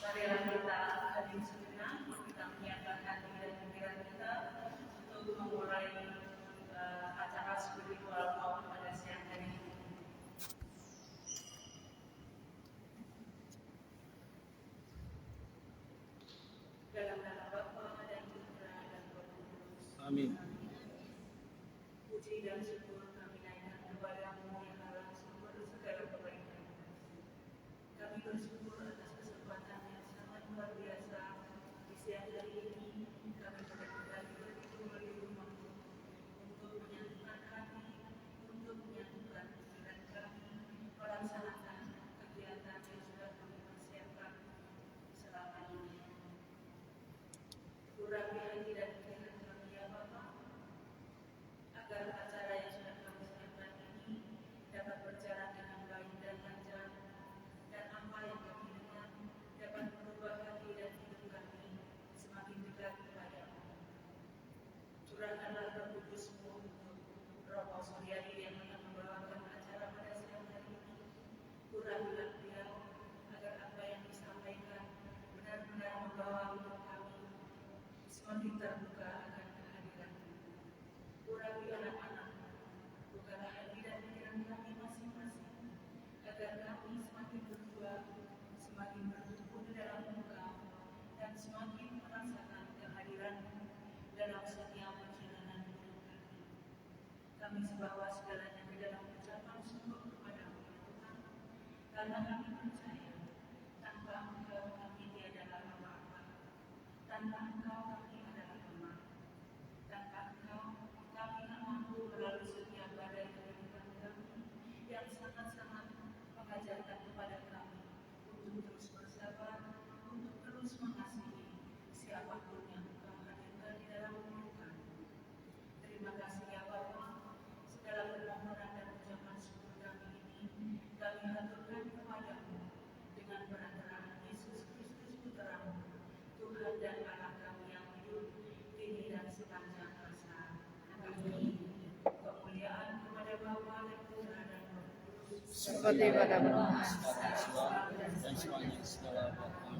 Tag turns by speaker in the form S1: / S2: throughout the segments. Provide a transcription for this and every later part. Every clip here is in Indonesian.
S1: Marilah kita hadir sejenak, kita menyiapkan hati dan pikiran kita untuk memulai acara spiritual malam pada siang hari ini. Dalam nama Bapa dan Putra dan Roh Kudus.
S2: Amin.
S1: Puji dan syukur kami naikkan kepada-Mu ya Allah, sumber segala kebaikan. Kami bersyukur atas kesempatan yang sangat luar biasa di siang hari ini. Kami sudah kembali berkumpul di rumah-Mu untuk menyatukan hati, untuk menyatukan pikiran kami, melaksanakan kegiatan yang sudah kami persiapkan selama ini. Urapi hati dan pikiran kami ya Bapa, agar acara yang sudah kami siapkan ini dapat berjalan dengan baik dan lancar, dan apa yang kami dengar dapat merubah hati dan hidup kami semakin dekat kepada-Mu. Curahkanlah Roh Kudus-Mu untuk Romo Suryadi yang akan membawakan acara pada siang hari ini. Urapilah beliau agar apa yang disampaikan benar-benar membawa untuk kami semakin terbuka akan kehadiran-Mu. Urapi anak-anak, bukalah hati dan pikiran kami masing-masing, agar kami semakin berbuah, semakin bertumbuh di dalam Engkau, dan semakin merasakan kehadiran-Mu dalam setiap perjalanan hidup kami. Kami membawa segalanya ke dalam ucapan syukur kepada-Mu ya Tuhan, karena kami percaya tanpa Engkau kami tiadalah apa-apa, tanpa Engkau kami adalah lemah, tanpa Engkau kami tak mampu melalui setiap badai kehidupan kami yang sangat-sangat mengajarkan kepada kami untuk terus bersabar, untuk terus mengasihi siapapun yang Engkau hadirkan di dalam hidup kami. Terima kasih ya Bapa, segala permohonan dan ucapan syukur kami ini kami haturkan kepada-Mu dengan perantaraan Yesus Kristus Putra-Mu, Tuhan dan Allah kami yang hidup kini dan sepanjang masa. Amin. Kemuliaan kepada Bapa dan Putra dan Roh Kudus,
S3: seperti pada permulaan
S2: Dan semuanya segala waktu.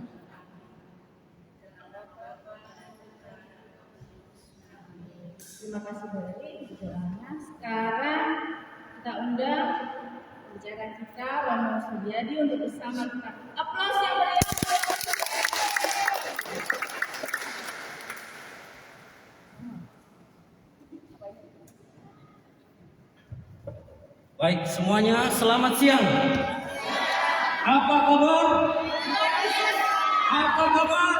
S1: dalam nama Bapa dan Putra dan Roh Kudus. Amin.
S3: Terima kasih banyak doanya. Sekarang kita undang pembicara kita Romo Suryadi untuk bersama kita. Aplaus yang meriah.
S2: Baik, semuanya selamat siang. Apa kabar? Apa kabar?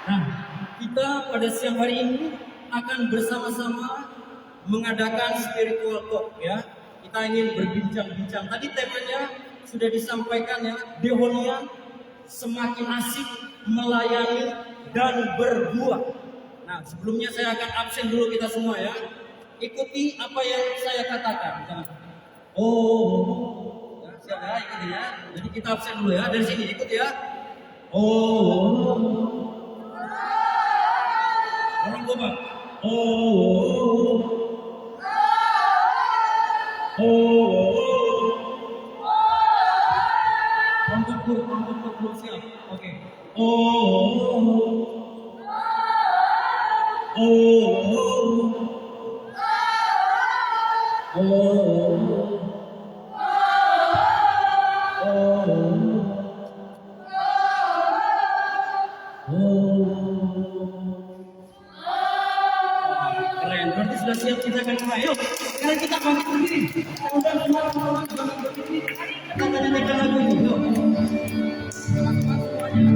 S2: Nah, kita pada siang hari ini akan bersama-sama mengadakan spiritual talk ya. Kita ingin berbincang-bincang. Tadi temanya sudah disampaikan ya, Dehonia semakin asik melayani dan berbuah. Nah, sebelumnya saya akan absen dulu kita semua ya. Ikuti apa yang saya katakan. Oh, ya, siap ya, ikuti ya. Jadi kita absen dulu ya. Dari sini ikut ya. Oh, orang coba. Oh, untuk dulu siap. Oke. Keren, berarti sudah siap kita akan mulai. Yuk, sekarang kita bangkit berdiri. Kita undang semua teman-teman bangkit berdiri. Kita menyanyikan lagu ini. Yuk. Teman-teman semuanya,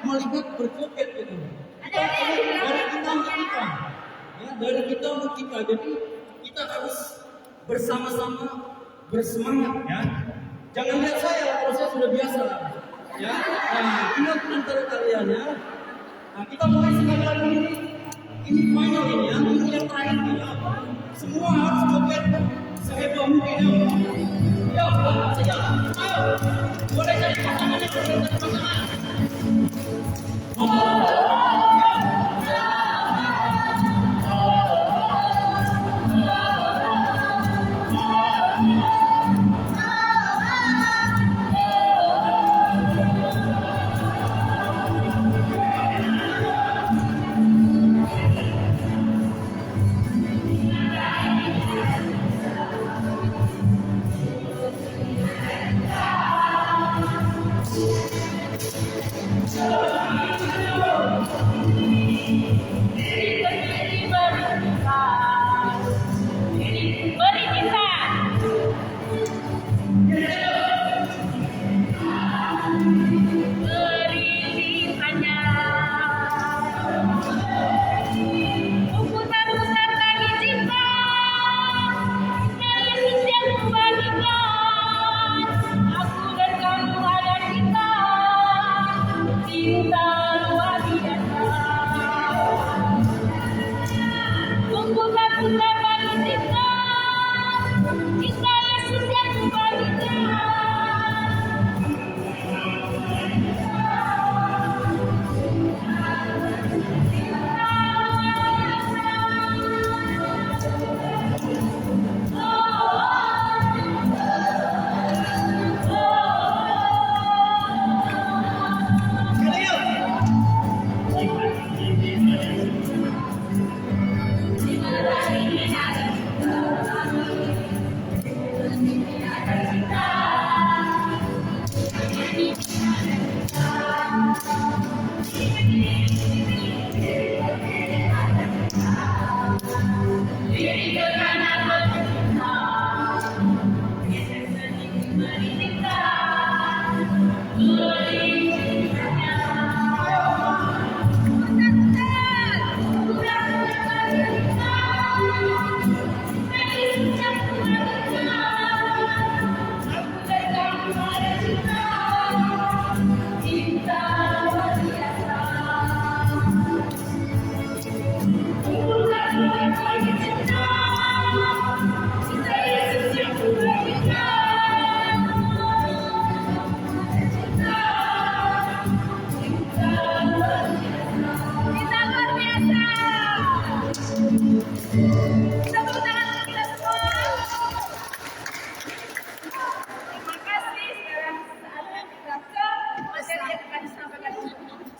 S2: melihat berjoget gitu. Dari kita untuk kita, ya, dari kita untuk kita. Jadi kita harus bersama-sama bersemangat, ya. Jangan lihat saya kalau saya sudah biasa, ya. Nah, ingat antara kalian, ya. Nah, kita mulai sekali lagi ini final ini, ya. Ini yang terakhir ini, ya. Semua harus joget seheboh mungkin, ya. Ya, ayo, boleh jadi pasangannya, boleh jadi pasangan.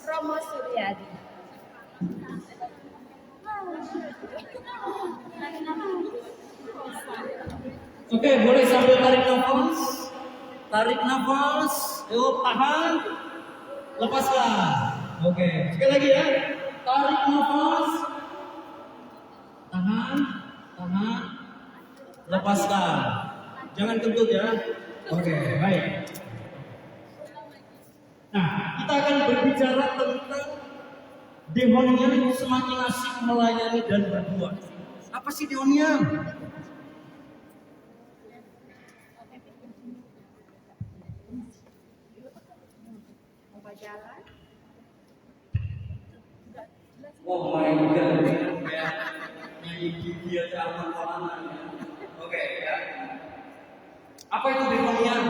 S3: Romo Suryadi.
S2: Oke, boleh sambil tarik nafas. Tarik nafas. Yuk, tahan. Lepaskan. Oke, sekali lagi ya. Tarik nafas. Tahan. Tahan. Lepaskan. Jangan kentut ya. Oke, baik. Nah, kita akan berbicara tentang Dehonian yang semakin asik melayani dan berbuat. Apa sih Dehonian? Oh my god, ya. Nyanyi gigi aja aman-amanan ya. Oke, ya. Apa itu Dehonian?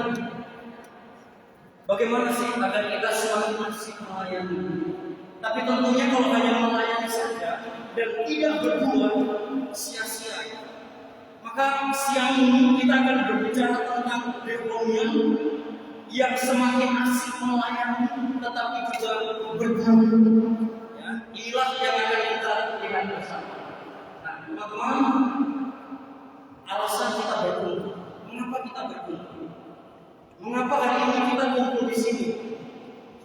S2: Bagaimana sih agar kita semakin asik melayani? Tapi tentunya kalau hanya melayani saja dan tidak berbuat, sia-sia. Maka siang ini kita akan berbicara tentang Dehonian yang semakin asik melayani tetapi juga berbuat. Ya, inilah yang akan kita lihat bersama. Nah, teman-teman, alasan kita berkumpul. Mengapa kita berkumpul? Mengapa hari ini kita kumpul di sini?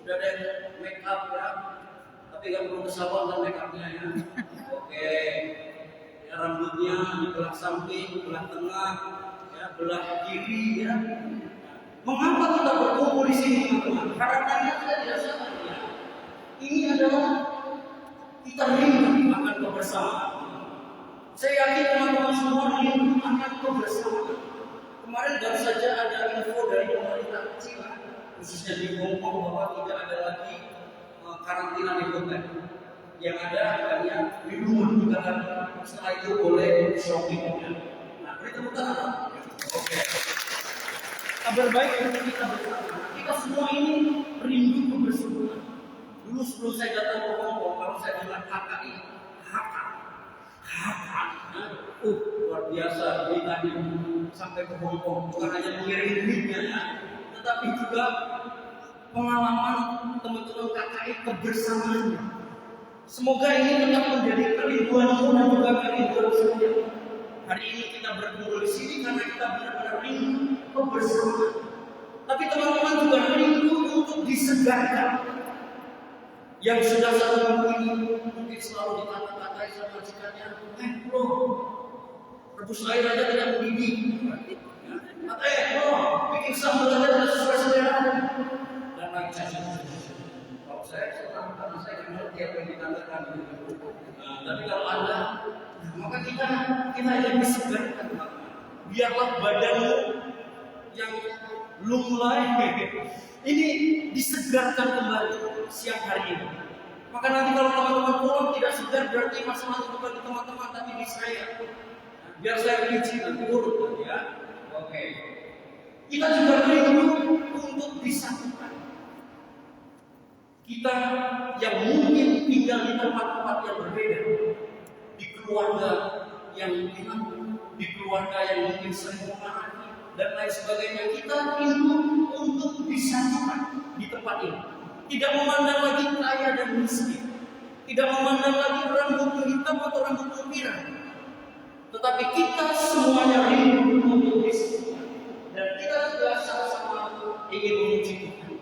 S2: Sudah ada yang make up ya, tapi nggak perlu kesabaran make upnya ya. Oke, ya, rambutnya di belah samping, belah tengah, ya, belah kiri ya. Mengapa kita berkumpul di sini, teman-teman? Harapannya kita tidak sabar ya. kebersamaan. Saya yakin teman-teman semua rindu akan kebersamaan. Kemarin baru saja ada info dari pemerintah China, khususnya di Hong Kong, bahwa tidak ada lagi karantina di hotel. Yang ada hanya di rumah juga kan. Setelah itu boleh shopping. Nah, beri tepuk tangan. Oke. Kabar baik untuk kita bersama. Kita semua ini rindu kebersamaan. Dulu sebelum saya datang ke Hong Kong, kalau saya bilang KKI, luar biasa. Jadi tadi sampai ke Hong Kong bukan hanya mengirim duitnya, tetapi juga pengalaman teman-teman KKI kebersamaannya. Semoga ini tetap menjadi kerinduanmu dan juga kerinduan saya. Hari ini kita berkumpul di sini karena kita benar-benar rindu kebersamaan. Tapi teman-teman juga rindu untuk disegarkan. Yang sudah satu minggu ini mungkin selalu dikata-katai sama majikannya, bro, rebus air aja tidak mendidih. Bro, bikin sambal aja tidak sesuai selera. Dan lagi kalau saya senang karena saya tidak ngerti apa yang dikatakan. Tapi kalau Anda, maka kita yang disegarkan. Biarlah badanmu yang lunglai ini disegarkan kembali siang hari ini. Maka nanti kalau teman-teman pulang tidak segar, berarti masalah itu bukan di teman-teman tapi di saya. Biar saya puji nanti urut ya. Oke. Kita juga rindu untuk disatukan. Kita yang mungkin tinggal di tempat-tempat yang berbeda, di keluarga yang hilang, di keluarga yang mungkin sering memahami dan lain sebagainya, kita rindu untuk disatukan di tempat ini. Tidak memandang lagi kaya dan miskin, tidak memandang lagi rambut hitam atau rambut pirang, tetapi kita semuanya rindu untuk disatukan dan kita juga sama-sama ingin memuji Tuhan.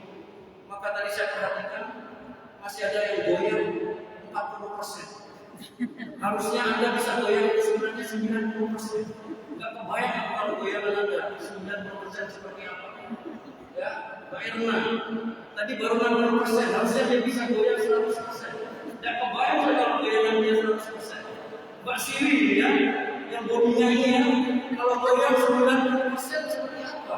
S2: Maka tadi saya perhatikan masih ada yang goyang 40%. Harusnya Anda bisa goyang sebenarnya 90%. Enggak kebayang kalau goyangan Anda 90% seperti apa. Ya, Mbak Erna tadi baru 60%, harusnya dia bisa goyang 100%. Enggak kebayang kalau goyangan dia 100%. Mbak Siri ya, yang bodinya ini ya, kalau goyang 90% seperti apa.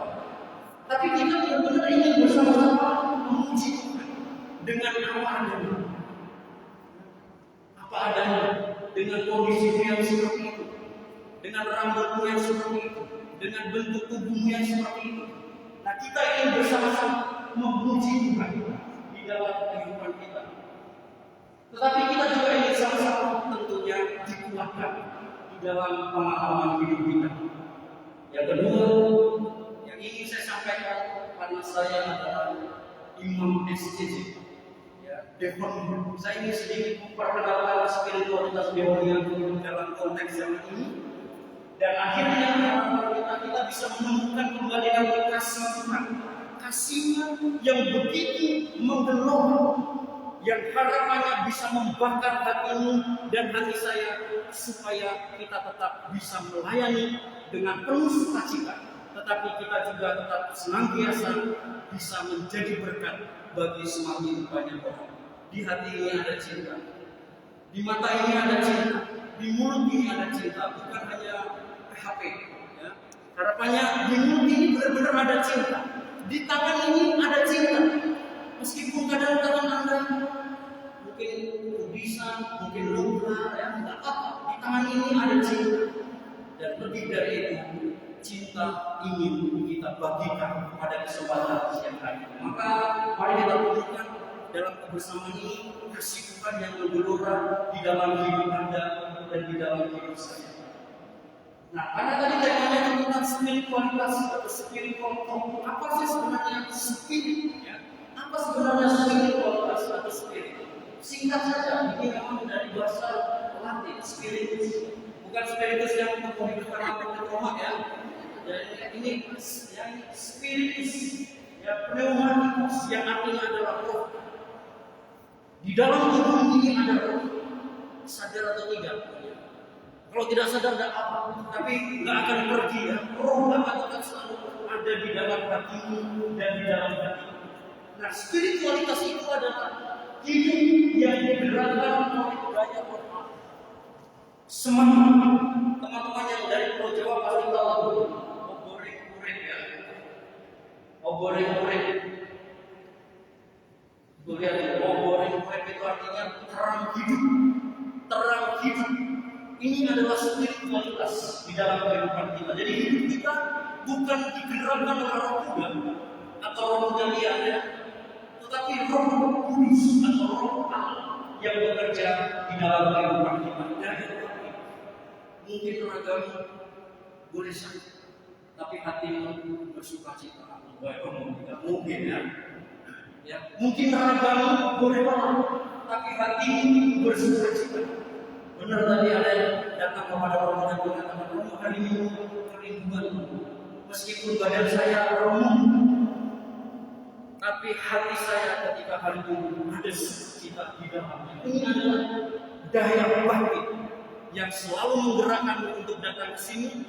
S2: Tapi kita benar-benar ingin bersama-sama memuji Tuhan dengan apa adanya. Apa adanya, dengan kondisi yang seperti itu, dengan rambutmu yang seperti itu, dengan bentuk tubuhmu yang seperti itu. Nah, kita ingin bersama-sama memuji Tuhan di dalam kehidupan kita. Tetapi kita juga ingin sama-sama tentunya dikuatkan di dalam pengalaman hidup kita. Yang kedua, yang ingin saya sampaikan karena saya adalah Imam SCJ. Devon, saya ingin sedikit memperkenalkan spiritualitas Devonia dalam konteks zaman ini. Dan akhirnya kita bisa menemukan kembali lagi kasih Tuhan, kasih-Nya yang begitu menggelora, yang harapannya bisa membakar hatimu dan hati saya supaya kita tetap bisa melayani dengan penuh sukacita, tetapi kita juga tetap senantiasa bisa menjadi berkat bagi semakin banyak orang. Di hati ini ada cinta, di mata ini ada cinta, di mulut ini ada cinta, bukan hanya PHP. Ya. Harapannya di mulut ini benar-benar ada cinta, di tangan ini ada cinta. Meskipun kadang tangan Anda mungkin kubisan, mungkin luka, ya tidak apa. Di tangan ini ada cinta, dan lebih dari itu, cinta ingin kita bagikan pada kesempatan siang hari. Maka mari kita tunjukkan dalam kebersamaan ini kasih Tuhan yang menggelora di dalam hidup Anda dan di dalam hidup saya. Nah, karena tadi temanya tentang spiritualitas atau spiritual talk, apa sih sebenarnya spirit? Ya? Apa sebenarnya spiritualitas atau spirit? Singkat saja, ini memang dari bahasa Latin, spiritus. Bukan spiritus yang untuk kehidupan atau Roma ya. Jadi ini yang spiritus, ya pneumatikos yang artinya adalah roh. Di dalam tubuh ini ada roh, sadar atau tidak? Kalau tidak sadar tidak apa, tapi nggak akan pergi ya. Roh akan selalu ada di dalam hatimu dan di dalam hati. Nah, spiritualitas itu adalah hidup yang digerakkan oleh gaya roh. semangat. Teman-teman yang dari Pulau Jawa pasti tahu oborek-orek ya. Oborek-orek. Tuh lihat ya, oborek-orek itu artinya terang hidup. Terang hidup. Ini adalah spiritualitas di dalam kehidupan kita. Jadi hidup kita bukan digerakkan oleh Roh Tuhan atau Roh Galian ya, tetapi Roh Kudus atau Roh Allah yang bekerja di dalam kehidupan kita. Dari mungkin ragamu boleh sakit, tapi hatimu bersuka cita. Tidak mungkin ya. Ya, mungkin ragamu boleh lemah, tapi hatimu bersuka cita. Benar tadi ada yang datang kepada orang yang mengatakan, "Romo, hari ini kerinduan, meskipun badan saya remuk, tapi hati saya ketika hari itu ada sukacita di dalamnya." Ini adalah daya bangkit yang selalu menggerakkanmu untuk datang ke sini,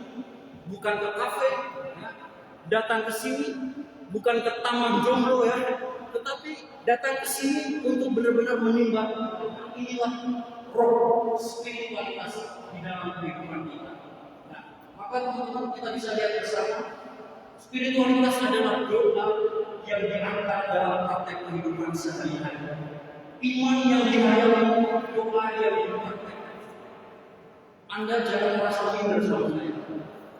S2: bukan ke kafe, ya. Datang ke sini bukan ke taman jomblo ya, tetapi datang ke sini untuk benar-benar menimba. Inilah roh spiritualitas di dalam kehidupan kita. Nah, maka teman-teman kita bisa lihat bersama, spiritualitas adalah doa yang diangkat dalam praktek kehidupan sehari-hari. Iman yang dihayati, doa yang dipraktekkan. Anda jangan merasa minder sama saya.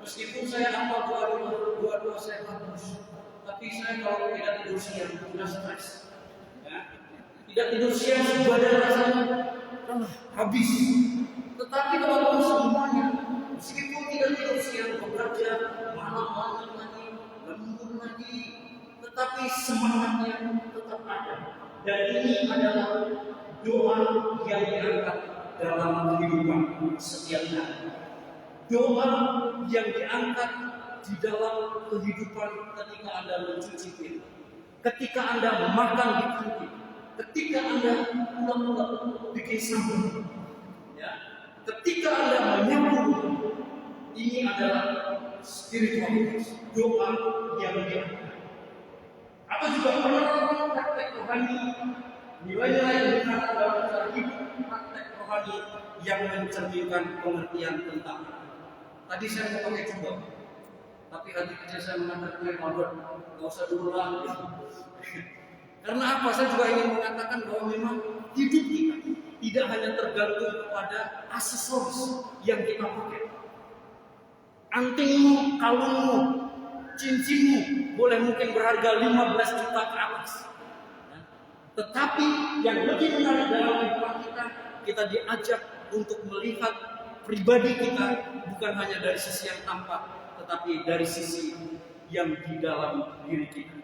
S2: Meskipun saya hafal doa saya bagus, tapi saya kalau tidak tidur siang sudah stres. Ya. Tidak tidur siang badan rasanya habis. Tetapi kalau semuanya, meskipun tidak tidur siang bekerja, malam-malam lagi, lembur lagi, tetapi semangatnya tetap ada. Dan ini adalah doa yang diangkat dalam kehidupan setiap hari. Doa yang diangkat di dalam kehidupan ketika Anda mencuci piring, ketika Anda makan di kantin, ketika Anda pulang bikin sambal, ya, ketika Anda menyapu, ini adalah spiritualitas, doa yang diangkat. Atau juga penerapan praktek rohani, nilai-nilai yang diangkat dalam cara hidup, praktek rohani yang mencerminkan pengertian tentang. Tadi saya mau pakai coba, tapi hati kecil saya mengatakan, Albert, nggak usah dulu lah. Karena apa? Saya juga ingin mengatakan bahwa memang hidup kita tidak hanya tergantung kepada aksesoris yang kita pakai. Antingmu, kalungmu, cincinmu boleh mungkin berharga 15 juta ke atas. Tetapi yang lebih menarik dalam kehidupan kita diajak untuk melihat pribadi kita bukan hanya dari sisi yang tampak, tetapi dari sisi yang di dalam diri kita.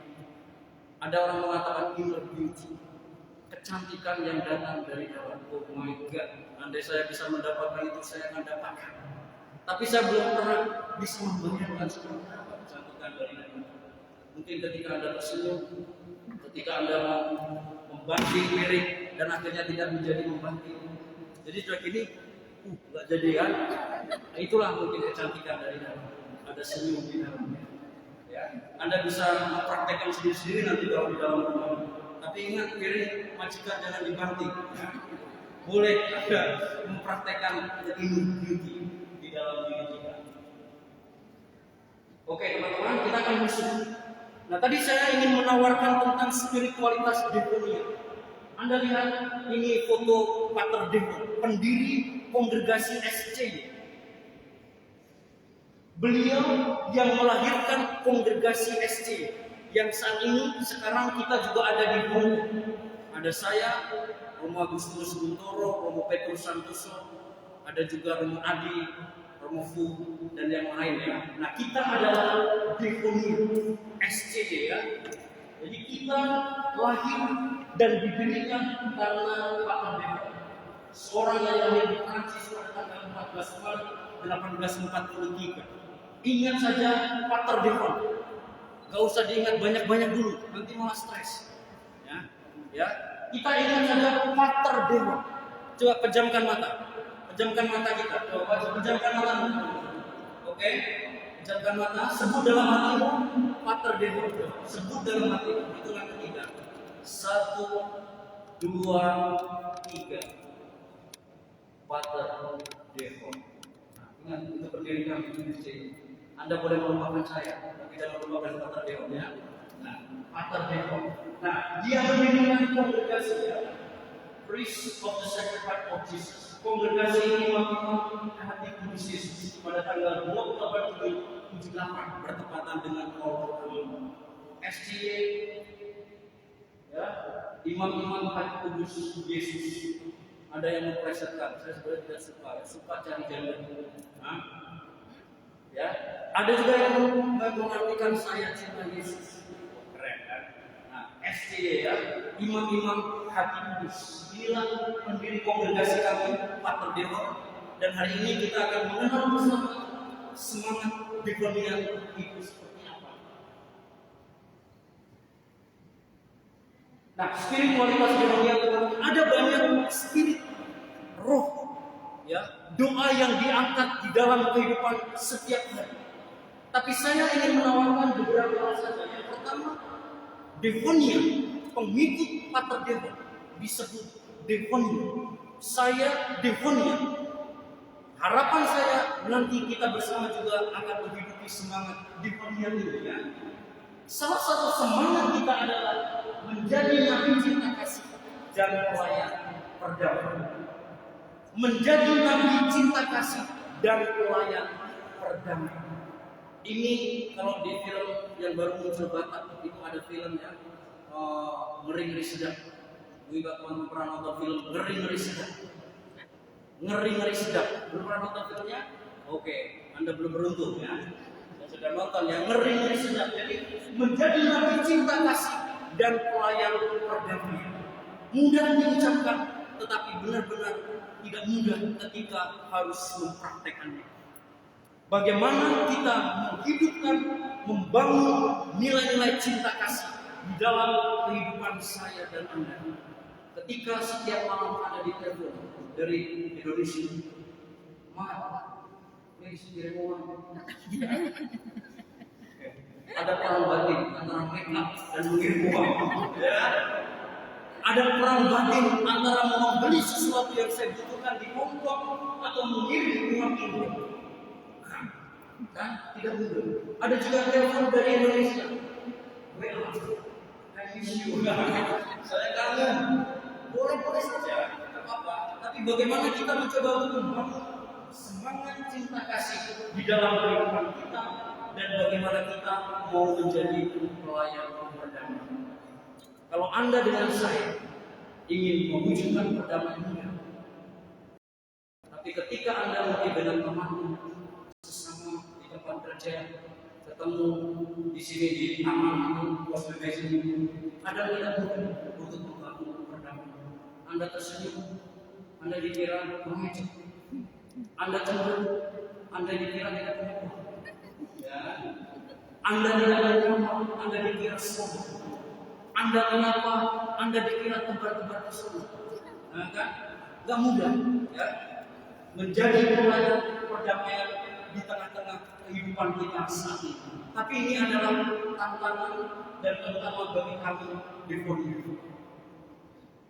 S2: Ada orang mengatakan inner beauty, kecantikan yang datang dari dalam. Oh my God, andai saya bisa mendapatkan itu, saya akan dapatkan. Tapi saya belum pernah bisa membayangkan seperti apa kecantikan dari dalam. Mungkin ketika Anda tersenyum, ketika Anda membanting piring dan akhirnya tidak menjadi membanting. Jadi sudah gini, nggak jadi kan? Nah, itulah mungkin kecantikan dari dalam. Ada senyum di dalamnya. Ya, Anda bisa mempraktekkan sendiri-sendiri nanti kalau di dalam rumah. Tapi ingat, piring majikan jangan dibanting. Ya. Boleh Anda mempraktekkan inner beauty di dalam diri kita. Oke teman-teman, kita akan masuk. Nah tadi saya ingin menawarkan tentang spiritualitas Devonia. Anda lihat ini foto Pater Devon, pendiri kongregasi SC. Beliau yang melahirkan kongregasi SC yang saat ini sekarang kita juga ada di Romo. Ada saya, Romo Agustinus Guntoro, Romo Petrus Santoso, ada juga Romo Adi, Romo Fu, dan yang lainnya. Nah kita adalah Devonia SC ya. Jadi kita lahir dan didirikan karena Pater Devon, seorang yang lahir di Prancis pada tanggal 14 Maret 1843. Ingat saja Pater Devon, gak usah diingat banyak-banyak dulu, nanti malah stres. Ya, kita ingat saja Pater Devon. Coba pejamkan mata kita. Coba pejamkan mata. Oke, pejamkan mata. Sebut dalam hatimu Pater Devon. Sebut dalam hatimu. Itulah ketiga. 1, 2, 3. Pater Devo. Nah, ingat itu berdiri kami di sini. Anda boleh melupakan saya, tapi jangan melupakan Pater Devo ya. Nah, Pater Devo. Nah, dia mendirikan kongregasi ya. Priest of the Sacrifice of Jesus. Kongregasi ini memang hati kudus Yesus pada tanggal 2 Oktober 1978 bertepatan dengan Kolom SCY ya, imam-imam hati kudus Yesus. Ada yang memplesetkan, saya sebenarnya tidak suka, ya, suka cari jalan. Nah, ya, ada juga yang mengartikan saya cinta Yesus. Keren kan? Nah, SCY ya, imam-imam hati kudus. Inilah pendiri kongregasi kami, Pater Devo. Dan hari ini kita akan mengenal bersama semangat diakonia itu seperti apa. Nah, spiritualitas diakonia ada banyak spirit roh, ya, doa yang diangkat di dalam kehidupan setiap hari. Tapi saya ingin menawarkan beberapa hal saja. Yang pertama, diakonia, pengikut Pater Devo disebut diakonia. Saya diakonia. Harapan saya nanti kita bersama juga akan menghidupi semangat diakonia ini ya. Salah satu semangat kita adalah menjadi nabi cinta kasih dan pelayan perdamaian. Menjadi nabi cinta kasih dan pelayan perdamaian. Ini kalau di film yang baru muncul Batak itu ada film ya, ngeri-ngeri sedap. Gue gak pernah nonton film ngeri-ngeri sedap. Ngeri-ngeri sedap. Belum pernah nonton filmnya? Oke, Anda belum beruntung ya. Saya sudah nonton yang ngeri-ngeri sedap. Jadi menjadi nabi cinta kasih dan pelayan perdamaian. Mudah diucapkan, tetapi benar-benar tidak mudah ketika harus mempraktekannya. Bagaimana kita menghidupkan, membangun nilai-nilai cinta kasih di dalam kehidupan saya dan Anda. Ketika setiap malam ada di telepon dari Indonesia, please kirim uang. Ada perang batin antara make up dan mengirim uang. Ya. Ada perang batin antara membeli sesuatu yang saya butuhkan di Hongkong atau mengirim uang ini. Kan tidak mudah. Ada juga telepon dari Indonesia. WA, I miss you. Saya kangen. Boleh saja, tidak apa-apa. Tapi bagaimana kita mencoba untuk membangun semangat cinta kasih di dalam kehidupan kita, dan bagaimana kita mau menjadi pelayan perdamaian. Kalau Anda dengan saya ingin mewujudkan perdamaian, tapi ketika Anda mungkin dengan teman sesama di tempat kerja, ketemu di sini di taman pos ini, ada tidak mudah untuk membangun perdamaian. Anda tersenyum, Anda dikira mengejek, Anda cemburu, Anda dikira tidak punya uang, ya. Anda tidak ada uang, Anda dikira sombong. Anda kenapa? Anda dikira tebar-tebar pesona. Nah, kan? Gak mudah, ya. Menjadi pelayan perdamaian di tengah-tengah kehidupan kita saat ini. Tapi ini adalah tantangan dan terutama bagi kami di Korea.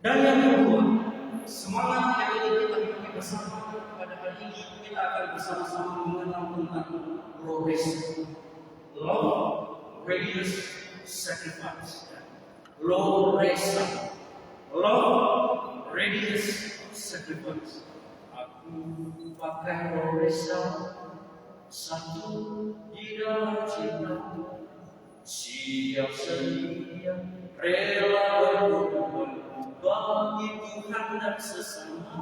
S2: Dan yang kedua, semangat yang ingin kita hidupi bersama pada hari ini, kita akan bersama-sama mengenal tentang love, readiness, sacrifice. Love, readiness, sacrifice. Aku pakai Loresa satu di dalam cinta, siap sedia rela berkorban bagi Tuhan dan sesama,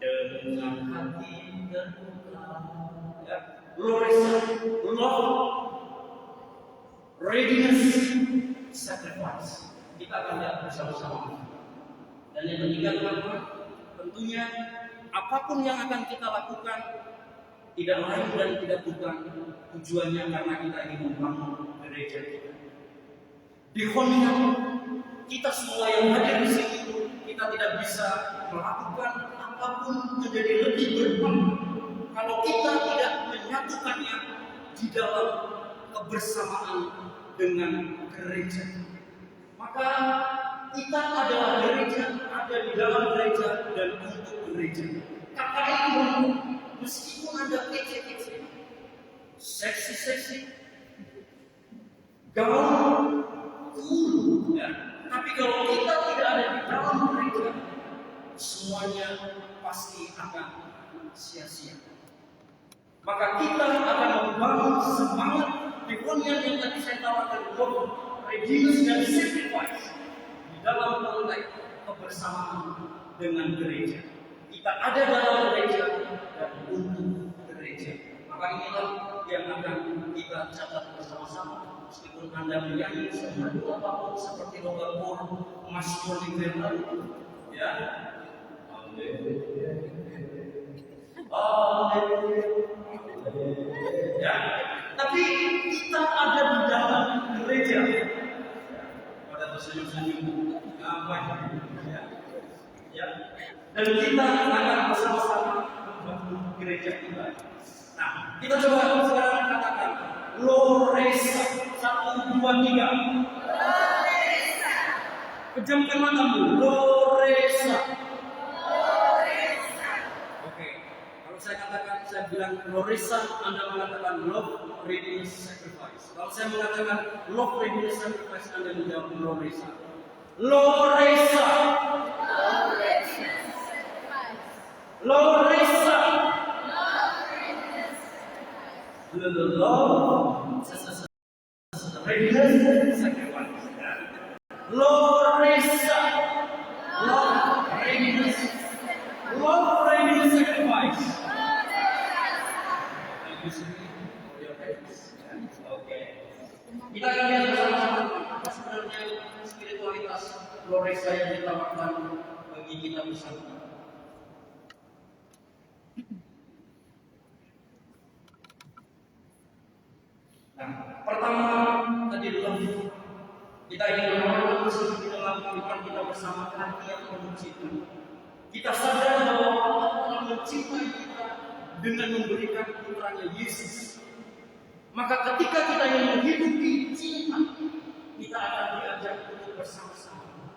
S2: dengan hati terbuka. Ya, Loresa, love, readiness, sacrifice. Kita akan lihat bersama-sama. Dan yang ketiga, teman-teman, tentunya apapun yang akan kita lakukan tidak lain dan tidak bukan tujuannya karena kita ingin membangun gereja kita. Diakonia, kita semua yang hadir di sini, kita tidak bisa melakukan apapun menjadi lebih bermanfaat kalau kita tidak menyatukannya di dalam kebersamaan dengan gereja. Maka kita adalah gereja, ada di dalam gereja dan untuk gereja. ini meskipun Anda kece-kece, seksi-seksi, gaul, cool, ya. Tapi kalau kita tidak ada di dalam gereja, semuanya pasti akan sia-sia. Maka kita akan membangun semangat Devonian yang tadi saya tawarkan, love, readiness, dan sacrifice di dalam konteks kebersamaan dengan gereja. Kita ada dalam gereja dan untuk gereja. Maka inilah yang akan kita catat bersama-sama. Meskipun Anda menyanyi seperti apapun, seperti logo Mazmur di Firman, ya. Ya, tapi kita ada di dalam gereja. Pada tersenyum-senyum, apa ya? Ya, dan kita akan bersama-sama membangun gereja kita. Nah, kita coba sekarang katakan Loresa 1, 2, 3.
S1: Loresa.
S2: Pejamkan matamu, Loresa.
S1: Loresa.
S2: Oke, kalau saya katakan, saya bilang Loresa, Anda mengatakan love, readiness, sacrifice. Kalau saya mengatakan love, readiness, sacrifice, Anda menjawab Loresa. Loresa.
S1: Loresa.
S2: Loresa.
S1: Loresa.
S2: Love, readiness, sacrifice. Loresa. Love, readiness, sacrifice. Oke. Kita akan lihat bersama-sama apa sebenarnya spiritualitas Loresa yang ditawarkan bagi kita bersama. Nah, pertama tadi dulu kita ingin menawarkan bersama di dalam kehidupan kita bersama hati yang penuh cinta. Kita sadar bahwa Allah telah mencintai kita dengan memberikan putranya Yesus. Maka ketika kita yang menghidupi cinta, kita akan diajak untuk bersama-sama.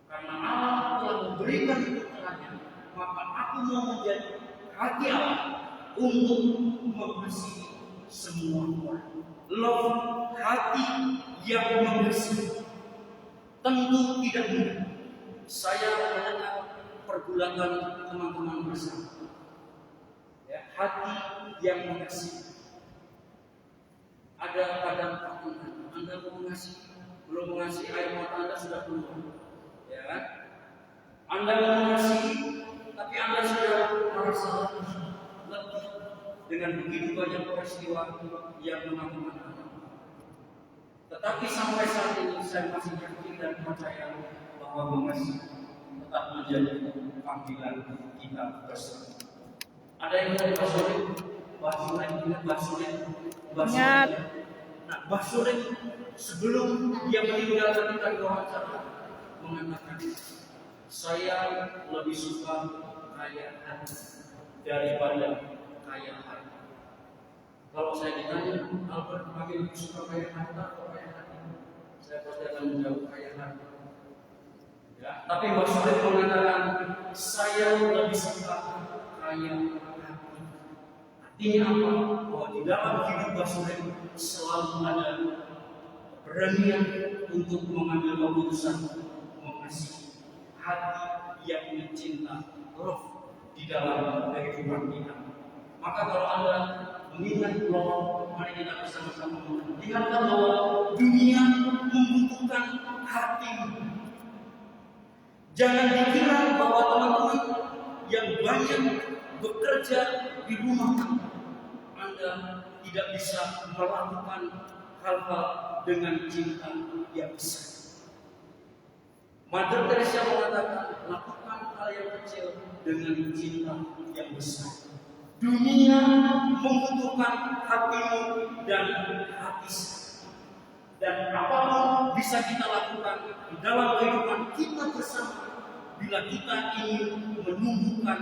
S2: Karena Allah telah memberikan putranya, maka aku mau menjadi hati Allah untuk mengasihi semua orang. Love, hati yang mengasihi. Tentu tidak mudah. Saya mendengar pergulatan teman-teman bersama. Ya, hati yang mengasihi. Ada kadang Anda mau mengasihi, belum mengasihi, air mata Anda sudah keluar, ya kan? Anda mau mengasihi, tapi Anda sudah merasa lebih dengan begitu banyak peristiwa yang mengakibatkan Anda. Tetapi sampai saat ini saya masih yakin dan percaya bahwa mengasihi tetap menjadi panggilan kita bersama. Ada yang mau basurin, basurin. Nah, basurin sebelum dia meninggal ketika diwawancara mengatakan, saya lebih suka kaya hati daripada kaya harta. Kalau saya ditanya, Albert makin suka kaya harta atau kaya hati? Saya pasti akan menjawab kaya harta. Ya, tapi Basurin mengatakan, saya lebih suka kaya hati. Artinya apa? Bahwa di dalam hidup Basurin selalu ada keberanian untuk mengambil keputusan mengasihi, hati yang mencinta, roh di dalam kehidupan kita. Maka kalau Anda mengingat roh, mari kita bersama-sama lihatlah bahwa dunia membutuhkan hatimu. Jangan dikira bahwa teman-teman yang banyak bekerja di rumah Anda tidak bisa melakukan hal-hal dengan cinta yang besar. Mother Teresa mengatakan, lakukan hal yang kecil dengan cinta yang besar. Dunia membutuhkan hatimu dan hati saya. Dan apapun bisa kita lakukan di dalam kehidupan kita bersama bila kita ingin menumbuhkan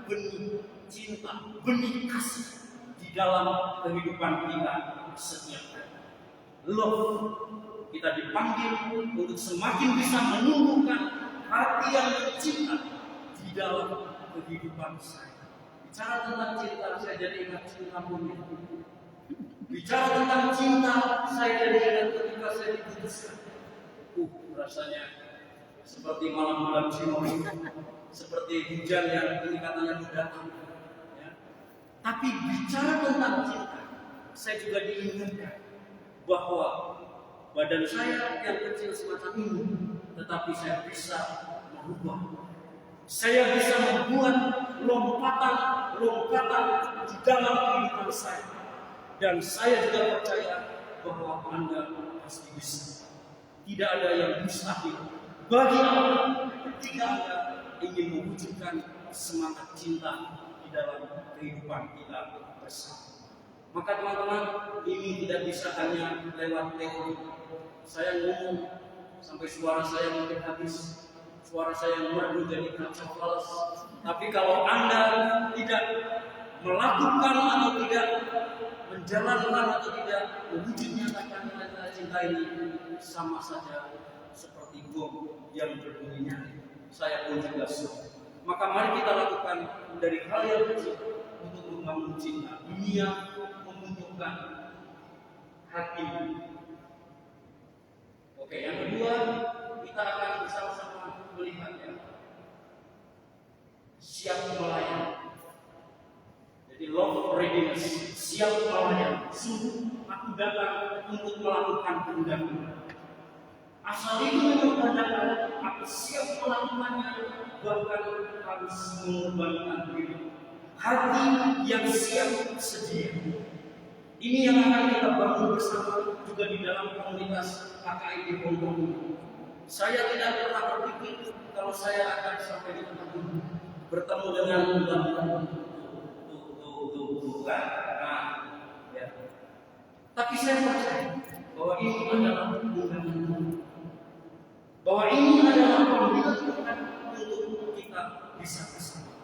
S2: benih cinta, benih kasih di dalam kehidupan kita setiap hari. Love, kita dipanggil untuk semakin bisa menumbuhkan hati yang cinta di dalam kehidupan kehidupan saya. Bicara tentang cinta, saya jadi ingat cinta monyet. Bicara tentang cinta, saya jadi ingat ketika saya diputuskan. Rasanya seperti malam bulan Cimahi, seperti hujan yang ini katanya datang. Ya. Tapi bicara tentang cinta, saya juga diingatkan bahwa badan saya yang kecil semacam ini, tetapi saya bisa merubah. Saya bisa membuat lompatan di dalam kehidupan saya. Dan saya juga percaya bahwa Anda pasti bisa. Tidak ada yang mustahil bagi Allah ketika Anda ingin mewujudkan semangat cinta di dalam kehidupan kita bersama. Maka teman-teman, ini tidak bisa hanya lewat teori. Saya ngomong sampai suara saya mungkin habis, suara saya merdu jadi kacau balas. Tapi kalau Anda tidak melakukan atau tidak menjalankan atau tidak mewujud nyatakan nilai cinta ini, sama saja seperti bom yang berbunyi nyaring. Saya pun juga suka. Maka mari kita lakukan dari hal yang kecil untuk membangun cinta. Dunia membutuhkan hati. Oke, yang kedua, kita akan bersama-sama melihat ya, siap melayani. Jadi love readiness, siap melayani. Sungguh aku datang untuk melakukan kehendak-Mu. Asal itu memang kehendak, aku siap melakukannya, bahkan harus mengorbankan diri. Hati yang siap sedia. Ini yang akan kita bangun bersama juga di dalam komunitas KKID Hongkong. Saya tidak pernah berpikir kalau saya akan sampai di tempat ini bertemu dengan Tuhan. Ya. Tapi saya percaya bahwa ini adalah undangan, bahwa ini adalah panggilan Tuhan untuk kita bisa bersama.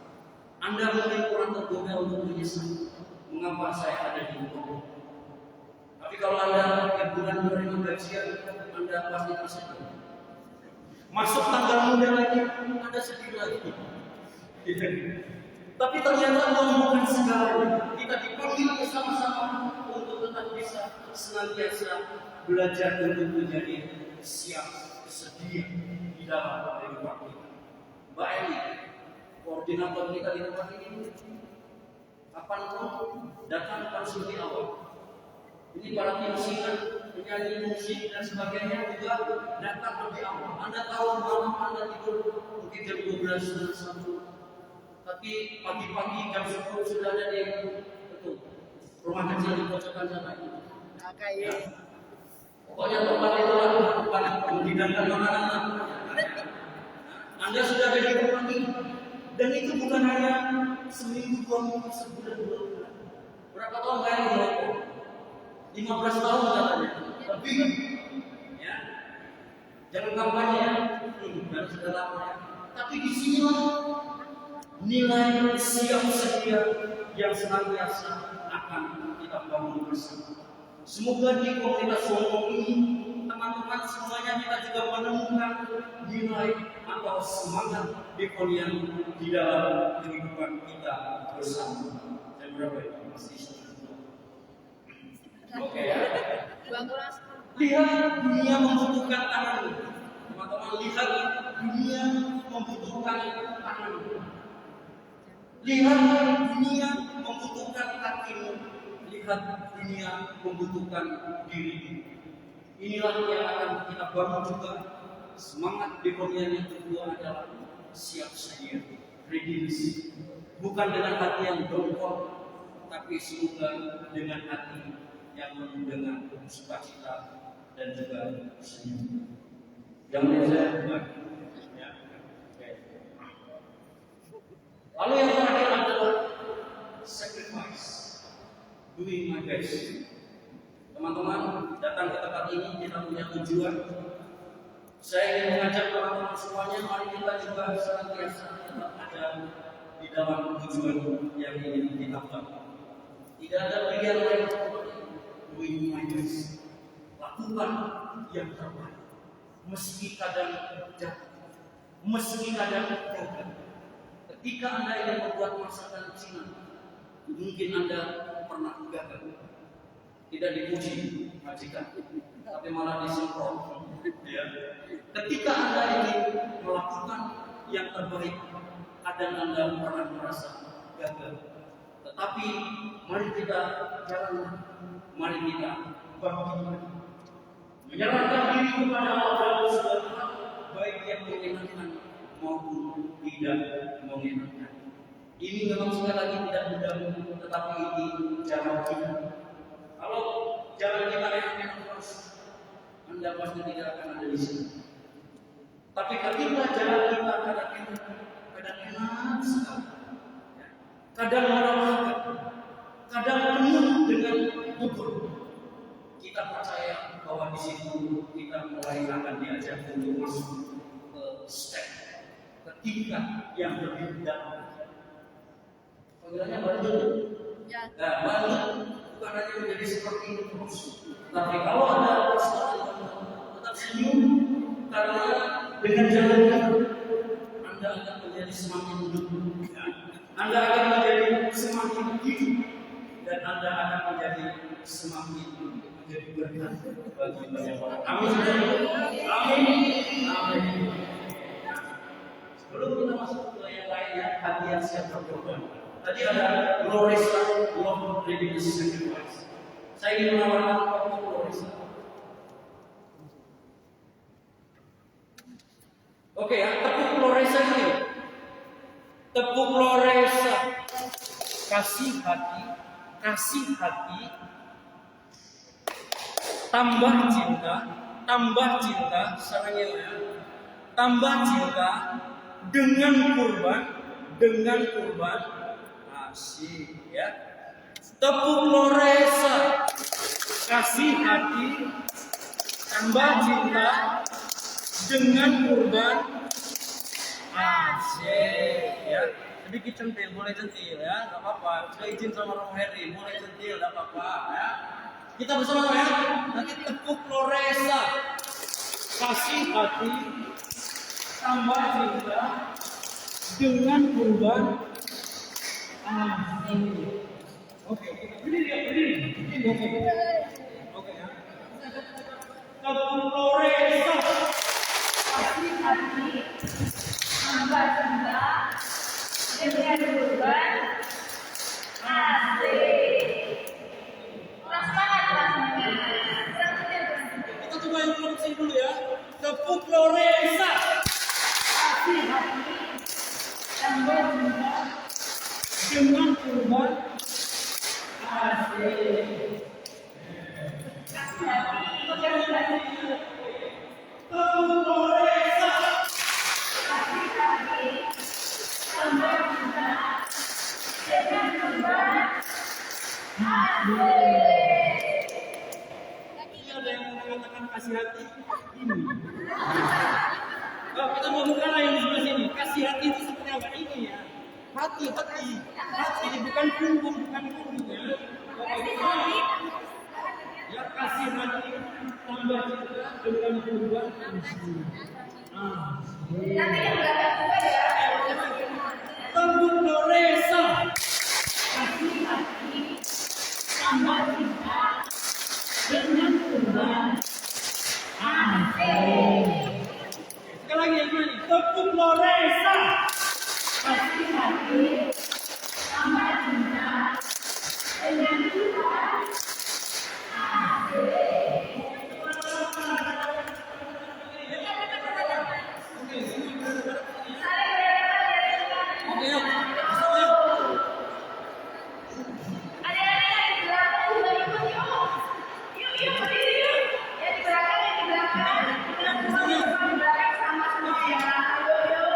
S2: Anda mungkin kurang tergoda untuk menyesal mengapa saya ada di Hongkong. Tapi kalau Anda tiap bulan menerima gajian, Anda pasti tersedih. Masuk tanggal muda lagi, Anda sedih lagi. Tapi ternyata Allah bukan segalanya. Kita dipanggil bersama-sama untuk tetap bisa senantiasa belajar untuk menjadi siap sedia di dalam kehidupan kita. Mbak Eli, koordinator kita di tempat ini, kapanpun datang konsulti awal. Ini para musik, penyanyi musik dan sebagainya juga datang lebih awal. Anda tahu malam Anda tidur mungkin jam 12 dan 1. Tapi pagi-pagi jam 10 sudah ada di rumah kecil di pojokan sana. Ya. Pokoknya tempat itu tempat menghidangkan makanan. Anda sudah ada di rumah ini. Dan itu bukan hanya seminggu, 2 minggu, sebulan, 2 bulan. Berapa tahun kalian di Hongkong? 15 tahun katanya. Lebih. Ya. Jangan kampanye ya. Dan sudah lama ya. Tapi di sini nilai siap sedia yang senantiasa akan kita bangun bersama. Semoga di komunitas Hongkong ini teman-teman semuanya kita juga menemukan nilai atau semangat dekonian di dalam kehidupan kita bersama. Saya berapa ya? Masih oke ya. Lihat dunia membutuhkan tanganmu. Teman-teman lihat dunia membutuhkan tanganmu. Lihat dunia membutuhkan kakimu. Lihat dunia membutuhkan dirimu. Inilah yang akan kita bangun juga. Semangat dekonian yang kedua adalah siap sedia, readiness. Bukan dengan hati yang dongkol, tapi semoga dengan hati yang penuh dengan sukacita dan juga senyum. Yang saya buat, ya. Lalu yang terakhir adalah sacrifice, doing my best. Teman-teman datang ke tempat ini kita punya tujuan. Saya ingin mengajak teman-teman semuanya, mari kita juga senantiasa ada di dalam tujuan yang ingin kita capai. Tidak ada pilihan lain. Doing my best. Lakukan yang terbaik. Meski kadang jatuh, meski kadang gagal. Ketika Anda ingin membuat masakan Cina, mungkin Anda pernah gagal. Tidak dipuji majikan, tapi malah disemprot. Ya. Ketika Anda ingin melakukan yang terbaik, kadang Anda pernah merasa gagal. Tetapi mari kita jalan, mari kita bangkit, menyerahkan diri kepada Allah SWT, baik yang menyenangkan maupun tidak menyenangkan. Ini memang sekali lagi tidak mudah, tetapi ini jalan kita. Kalau jalan kita enak-enak terus, Anda pasti tidak akan ada di sini. Tapi ketika jalan kita kadang enak sekali, kadang melelahkan, kadang penuh dengan ukur, kita percaya bahwa di situ kita mulai akan diajak untuk masuk ke step ketiga yang lebih dalam. Panggilannya bandel.
S3: Ya.
S2: Nah, bandel bukan hanya menjadi seperti itu terus, tapi kalau ada sesuatu tetap senyum, karena dengan jalan itu Anda akan menjadi semakin hidup, Anda akan menjadi semakin hidup, dan Anda akan menjadi semakin menjadi berkat bagi banyak orang. Amin. Amin. Sebelum kita masuk ke yang lainnya, hati yang siap berkorban. Tadi ada Glorisa, Love Readiness Sacrifice. Saya ingin menawarkan waktu Glorisa. Oke ya, tepuk Glorisa ini. Tepuk Glorisa. Kasih hati. Tambah cinta, sarangnya ya. Tambah cinta dengan kurban, asik ya. Tepuk Glorisa, kasih hati, tambah cinta dengan kurban, asik ya. Sedikit centil, boleh centil ya, nggak apa-apa. Sudah izin sama Romo Heri, boleh centil, nggak apa-apa ya. Kita bersama ya, nanti tepuk Glorisa, kasih hati, tambah cinta dengan kurban. Oke, berdiri. Oke ya. Tepuk Glorisa,
S3: Kasih hati, tambah cinta, dengan kurban, asik. Kurang semangat.
S2: kita coba yang produksi dulu ya. Tepuk Glorisa,
S3: Kasih hati, tambah cinta,
S2: dengan kurban,
S3: asik. Kasih hati, dengan cinta,
S2: tepuk Glorisa,
S3: kasih hati, tambah cinta, dengan kurban, asik.
S2: Ini ada yang mengatakan kasih hati ini. Oh, kita mau buka lain di sebelah sini. Kasih hati itu seperti apa ini ya? Hati, bukan punggung ya. Oke, ya kasih hati tambah cinta dengan kurban.
S3: Nanti yang belakang juga ya.
S2: Tepuk Glorisa,
S3: Kasih hati, tambah cinta, dengan kurban, asik.
S2: sekali lagi yang ini. Tepuk Glorisa,
S3: Kasih hati, tambah cinta, dengan kurban, asik.
S2: oke yuk.
S3: Adik-adik yang di belakang juga ikut yuk. Yuk berdiri yuk. Yang di belakang. Yang di belakang sama ya. Ayo.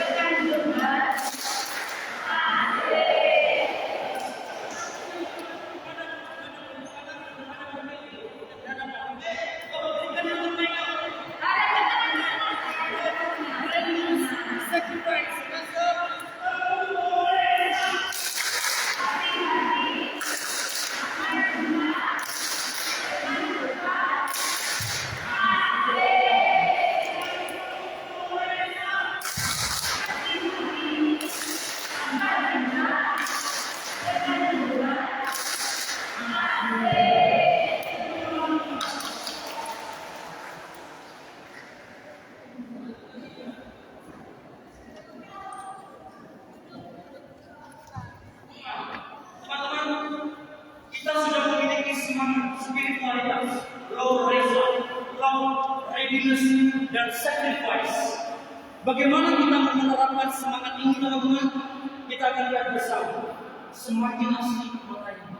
S3: Dengan kurban, asik. Dengan
S2: komunitas low readiness dan sacrifice. Bagaimana kita menerapkan semangat ini teman-teman? Kita akan lihat bersama. Semakin asik melayani.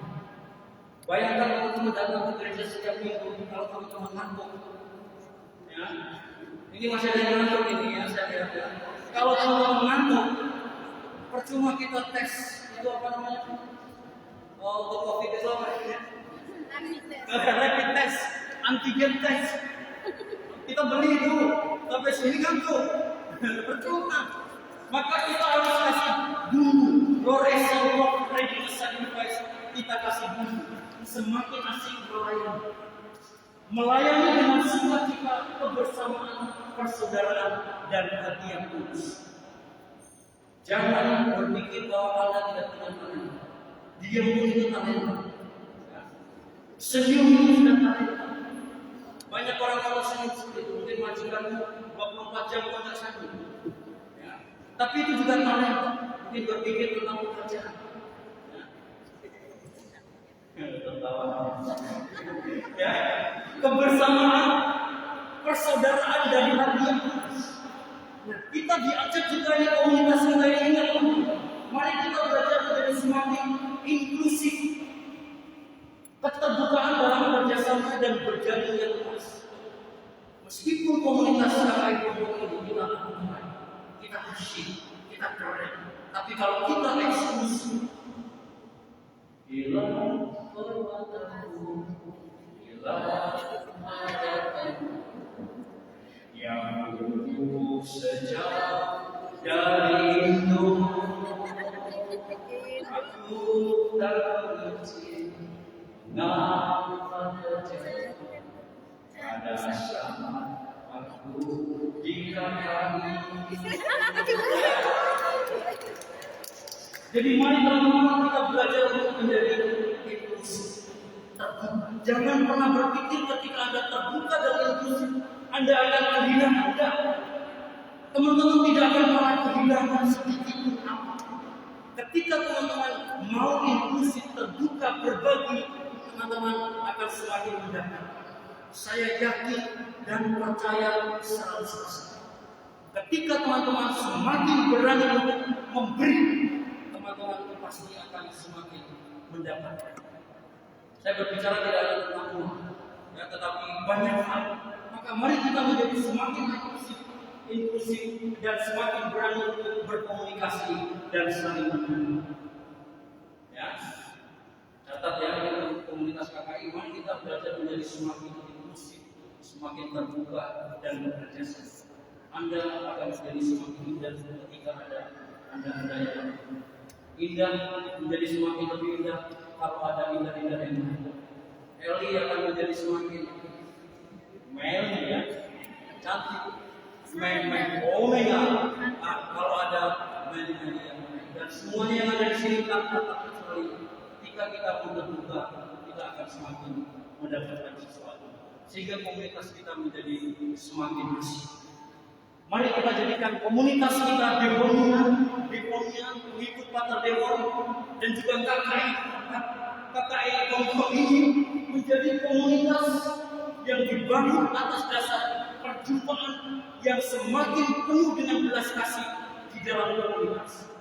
S2: Bayangkan teman-teman datang ke gereja setiap minggu, kalau teman-teman ngantuk, ya, ini masih ada yang ngantuk ini ya, saya lihat ya. Kalau teman-teman ngantuk, percuma kita tes itu apa namanya? Untuk COVID itu apa? Rapid test, antigen test. Kita beli itu, tapi sini ngantuk, percuma. Maka kita harus kasih dulu, readiness sacrifice. Kita kasih dulu. Semakin asik melayani. Melayani dengan sukacita, kebersamaan, persaudaraan, dan hati yang tulus. Jangan berpikir bahwa Anda tidak punya talenta. Diam pun itu talenta. Senyum itu sudah talenta. Banyak orang kalau senyum seperti mungkin majikanmu 24 jam kontak satu. Ya. Tapi itu juga talenta. Mungkin berpikir tentang pekerjaan. Ya, kebersamaan, persaudaraan dari hati yang tulus. Nah, kita diajak juga di komunitas kita ini. Mari kita belajar menjadi semakin inklusif, keterbukaan dalam kerjasama dan berjalan yang luas. Meskipun komunitas KKI ini kita lakukan, kita asyik, kita keren, tapi kalau kita eksklusif, hilang perbuatanku, hilang ajaranku, yang dulu sejauh dari itu, aku tak benci, mengapa terjadi pada sama aku dikatakan. Jadi mari teman-teman kita belajar untuk menjadi inklusif, terbuka. Jangan pernah berpikir ketika Anda terbuka dan inklusif, Anda akan kehilangan. Enggak. Teman-teman tidak akan pernah kehilangan sedikit pun apapun. Ketika teman-teman mau inklusif, terbuka, berbagi, teman-teman akan semakin mendapat. Saya yakin dan percaya 100%. Ketika teman-teman semakin berani untuk memberi, teman-teman pasti akan semakin mendapatkan. Saya berbicara tidak ada tentang uang, ya, tetapi banyak hal. Maka mari kita menjadi semakin inklusif dan semakin berani untuk berkomunikasi dan saling mendengar. Ya, catat ya, komunitas KKI, mari kita belajar menjadi semakin inklusif, semakin terbuka dan bekerja sama. Anda akan menjadi semakin indah ketika Anda berdaya. Indah menjadi semakin lebih indah kalau ada indah-indah yang lain. Eli akan menjadi semakin Meli ya, cantik, omega. Kalau ada Meli yang lain, dan semuanya yang ada di sini tanpa kecuali, ketika kita terbuka, kita akan semakin mendapatkan sesuatu, sehingga komunitas kita menjadi semakin asik. Mari kita jadikan komunitas kita Devonia, mengikut Pater Devon dan juga KKI Kongkong ini menjadi komunitas yang dibangun atas dasar perjumpaan yang semakin penuh dengan belas kasih di dalam komunitas.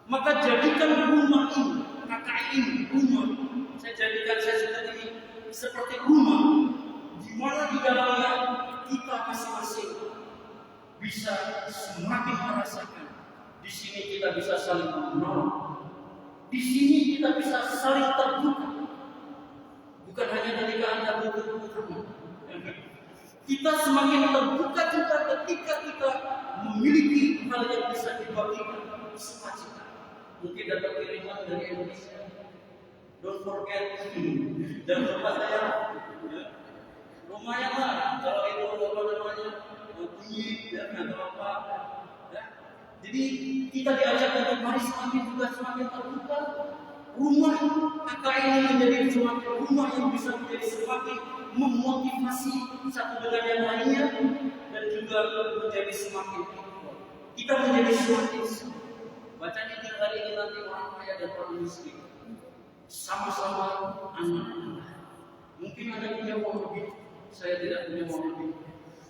S2: Maka jadikan rumah ini, KKI ini, rumah. Saya seperti ini, seperti rumah, di mana di dalamnya kita masing-masing bisa semakin merasakan. Di sini kita bisa saling mengenal. Di sini kita bisa saling terbuka. Bukan hanya ketika Anda butuh. Kita semakin terbuka juga ketika kita memiliki hal yang bisa dibagikan, sukacita. Mungkin dapat kiriman dari Indonesia. Don't forget. Jangan lupa saya. Ya. Lumayan lah kalau itu apa namanya. Bunyi dan atau apa, ya. Jadi kita diajak untuk mari semakin terbuka. Rumah KKI ini menjadi semakin rumah yang bisa menjadi semakin memotivasi satu dengan yang lainnya dan juga menjadi semakin kita menjadi semakin bacanya di hari ini nanti orang kaya dan orang miskin sama-sama anak. Mungkin ada punya uang lebih, saya tidak punya uang lebih.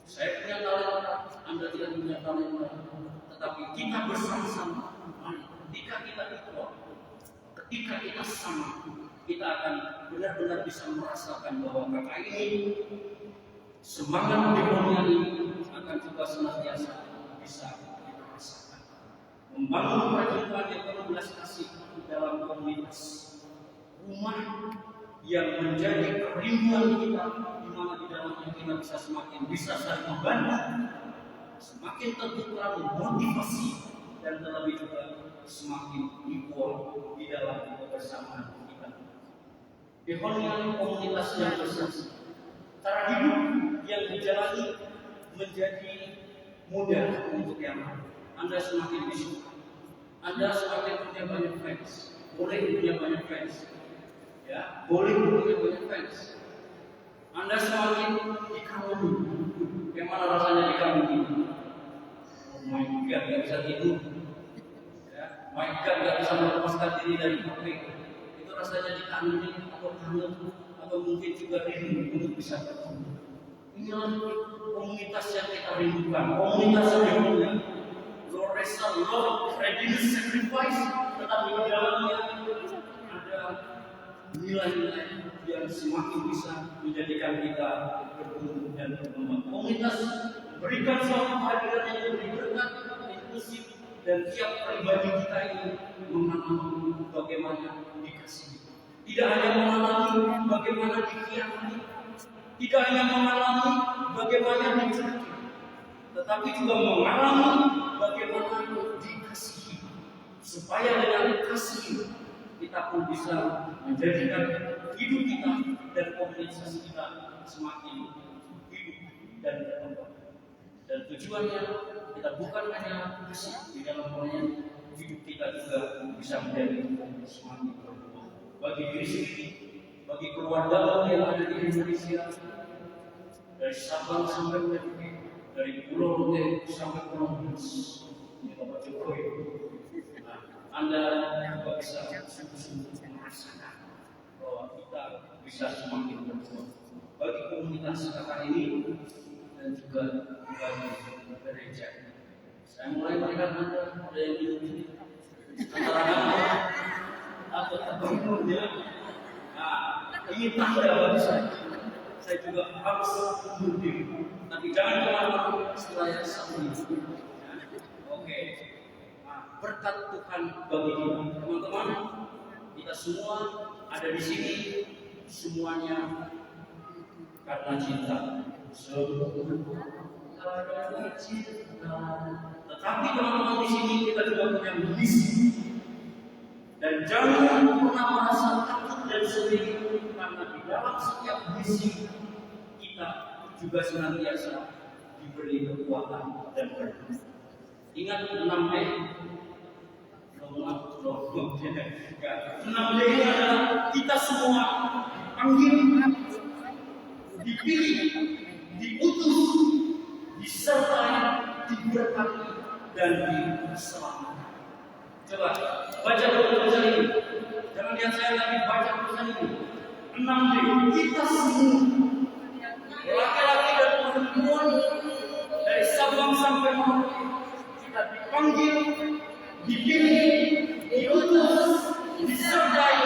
S2: Saya punya talenta, Anda tidak punya talenta. Tetapi kita bersama-sama, ketika kita equal, ketika kita sama, kita akan benar-benar bisa merasakan bahwa kakak ini semangat demo ini akan juga senantiasa bisa kita rasakan. Membangun perjumpaan yang penuh belas kasih dalam komunitas rumah yang menjadi kerinduan kita, di mana di dalamnya kita bisa semakin bisa saling membantu, semakin terbuka motivasi, dan terlebih juga semakin equal di dalam kebersamaan kita. Di komunitas yang bersaksi, cara hidup yang dijalani menjadi mudah untuk yang lain. Anda semakin bisa, Anda semakin punya banyak fans, boleh punya banyak fans, ya, boleh punya banyak fans. Anda semakin dikagumi. Bagaimana rasanya dikagumi? Oh my God, nggak bisa tidur. Ya, my God, nggak bisa melepaskan diri dari HP. Itu rasanya dikagumi atau kangen atau mungkin juga rindu untuk bisa bertemu. Inilah komunitas yang kita rindukan, komunitas yang mulia. Gloresa, love, readiness, sacrifice, tetapi di dalamnya ada nilai-nilai yang semakin bisa menjadikan kita bertumbuh dan berkembang. Komunitas berikan suatu kehadiran yang lebih berkat, inklusif, dan tiap pribadi kita ini mengalami bagaimana dikasihi. Tidak hanya mengalami bagaimana dikhianati, tidak hanya mengalami bagaimana dicurangi, tetapi juga mengalami bagaimana dikasihi, supaya dengan kasih kita pun bisa menjadikan hidup kita dan komunitas kita semakin hidup dan berkembang. Dan tujuannya kita bukan hanya kasih di dalam pelayanan, hidup kita juga bisa menjadi semakin berkembang. Bagi diri sendiri, bagi keluarga yang ada di Indonesia, dari Sabang sampai Merauke, dari Pulau Rote sampai Pulau Mas, ini Bapak Jokowi. Anda juga bisa sungguh-sungguh merasakan bahwa kita bisa semakin berkembang bagi komunitas kakak ini dan juga bagi gereja. Saya mulai melihat Anda ada yang di antara Anda atau terbangunnya. Nah, ini tanda bagi saya. Saya juga harus mundur, tapi jangan kemana-mana setelah yang satu ini. Oke. Berkat Tuhan bagi kita, teman-teman. Kita semua ada di sini, semuanya karena cinta. Karena cinta. Tetapi teman-teman di sini kita juga punya misi. Dan jangan pernah merasa takut dan sendiri, karena di dalam setiap misi kita juga senantiasa diberi kekuatan dan berkat. Ingat 6D. 6D adalah kita semua panggil, dipilih, diutus, disertai, diberkati, dan diselamatkan. Coba baca tulisan ini. Jangan lihat saya lagi baca tulisan ini. 6D, kita semua, laki-laki dan perempuan, dari Sabang sampai Merauke, kita dipanggil, dipilih, diutus, disertai,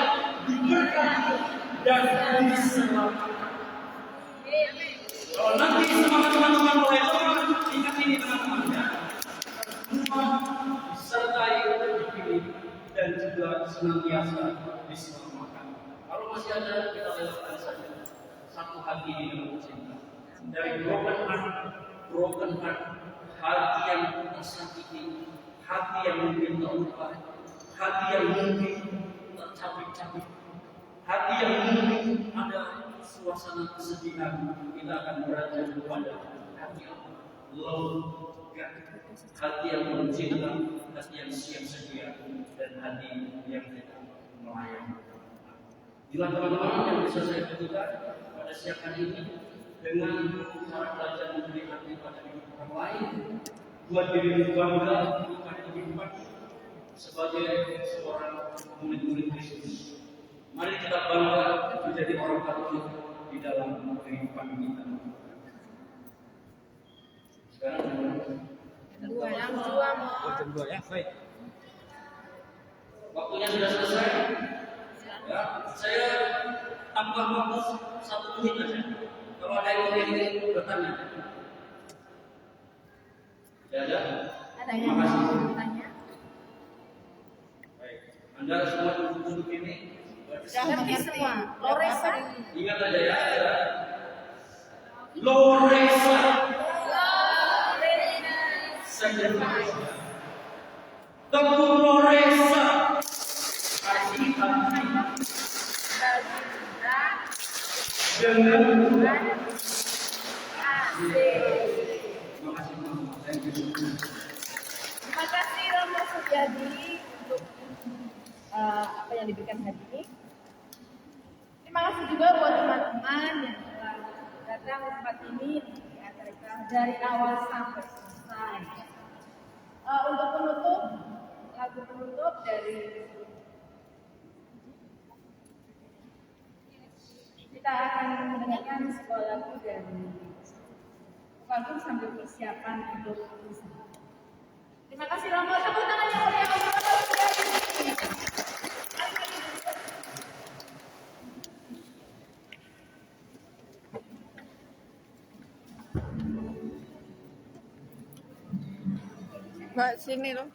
S2: diberkati, dan diselamatkan. Kalau nanti semangat teman-teman mulai lemah, ingat ini teman-teman ya. Semua disertai, dipilih, dan juga senantiasa diselamatkan. Kalau masih ada, kita lewatkan saja. Satu hati di dalam cinta. Dari broken heart, hati yang tersakiti, hati yang mungkin terluka, hati yang mungkin tercabik-cabik, hati yang mungkin ada suasana kesedihan, kita akan beranjak kepada hati yang love God, hati yang mencinta, hati yang siap sedia, dan hati yang tidak melayani. Inilah teman-teman yang bisa saya berikan pada siang hari ini dengan cara belajar memberi hati pada hidup orang lain, buat diri bangga pada kehidupan sebagai seorang murid-murid Kristus. Mari kita bangga menjadi orang Katolik di dalam kehidupan. Oh, jam 2 ya, baik. Waktunya sudah selesai. Ya, saya tambah waktu 1 menit saja. Kalau ada yang ingin bertanya. Ya, ada.
S3: Ada yang
S2: Terima kasih.
S3: mau bertanya?
S2: Baik. Anda semua duduk ini.
S3: Sudah mengerti semua. Loresa.
S2: Ingat aja ya. Loresa. Sacrifice. Teguh Loresa. Kasih hati. Dengan terima kasih. Thank you.
S3: Terima kasih Romo Suryadi untuk apa yang diberikan hari ini. Terima kasih juga buat teman-teman yang telah datang ke tempat ini di acara kita dari awal sampai selesai. Untuk penutup, lagu penutup dari kita akan mendengarkan sebuah lagu dari Bagus sambil persiapan untuk misa. Terima kasih Romo, tepuk tangan yang meriah untuk Romo Suryadi.
S4: Mbak sini loh.